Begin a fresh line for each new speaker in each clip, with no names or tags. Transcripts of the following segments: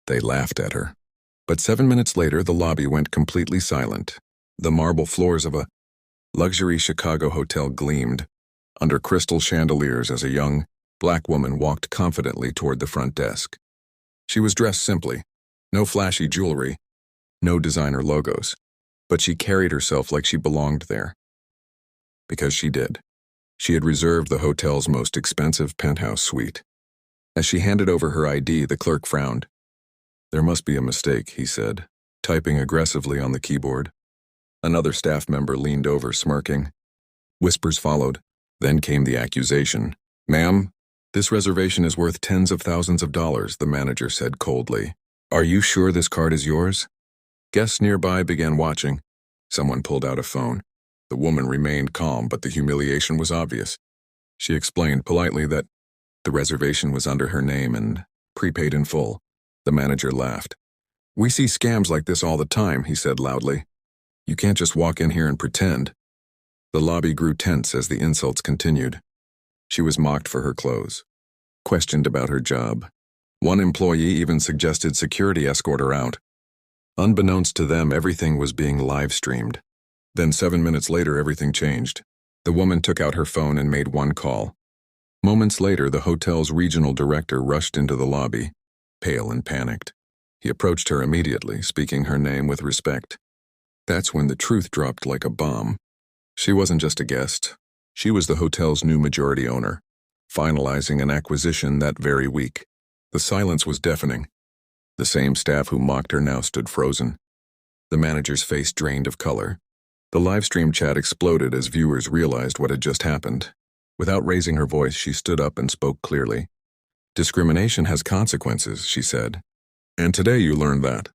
They laughed at her. But 7 minutes later, the lobby went completely silent. The marble floors of a luxury Chicago hotel gleamed under crystal chandeliers as a young, black woman walked confidently toward the front desk. She was dressed simply, no flashy jewelry, no designer logos, but she carried herself like she belonged there. Because she did. She had reserved the hotel's most expensive penthouse suite. As she handed over her ID, the clerk frowned. "There must be a mistake," he said, typing aggressively on the keyboard. Another staff member leaned over, smirking. Whispers followed. Then came the accusation. "Ma'am, this reservation is worth tens of thousands of dollars," the manager said coldly. "Are you sure this card is yours?" Guests nearby began watching. Someone pulled out a phone. The woman remained calm, but the humiliation was obvious. She explained politely that the reservation was under her name and prepaid in full. The manager laughed. "We see scams like this all the time," he said loudly. "You can't just walk in here and pretend." The lobby grew tense as the insults continued. She was mocked for her clothes, questioned about her job. One employee even suggested security escort her out. Unbeknownst to them, everything was being live-streamed. Then 7 minutes later, everything changed. The woman took out her phone and made one call. Moments later, the hotel's regional director rushed into the lobby, pale and panicked. He approached her immediately, speaking her name with respect. That's when the truth dropped like a bomb. She wasn't just a guest. She was the hotel's new majority owner, finalizing an acquisition that very week. The silence was deafening. The same staff who mocked her now stood frozen. The manager's face drained of color. The live-stream chat exploded as viewers realized what had just happened. Without raising her voice, she stood up and spoke clearly. "Discrimination has consequences," she said. "And today you learned that."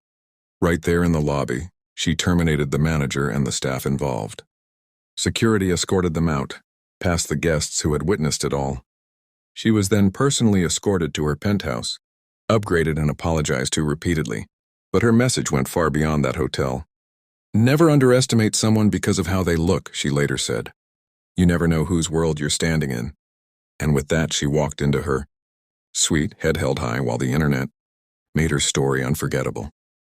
Right there in the lobby, she terminated the manager and the staff involved. Security escorted them out, past the guests who had witnessed it all. She was then personally escorted to her penthouse, upgraded and apologized to repeatedly. But her message went far beyond that hotel. "Never underestimate someone because of how they look," she later said. "You never know whose world you're standing in." And with that, she walked into her suite, head held high, while the internet made her story unforgettable.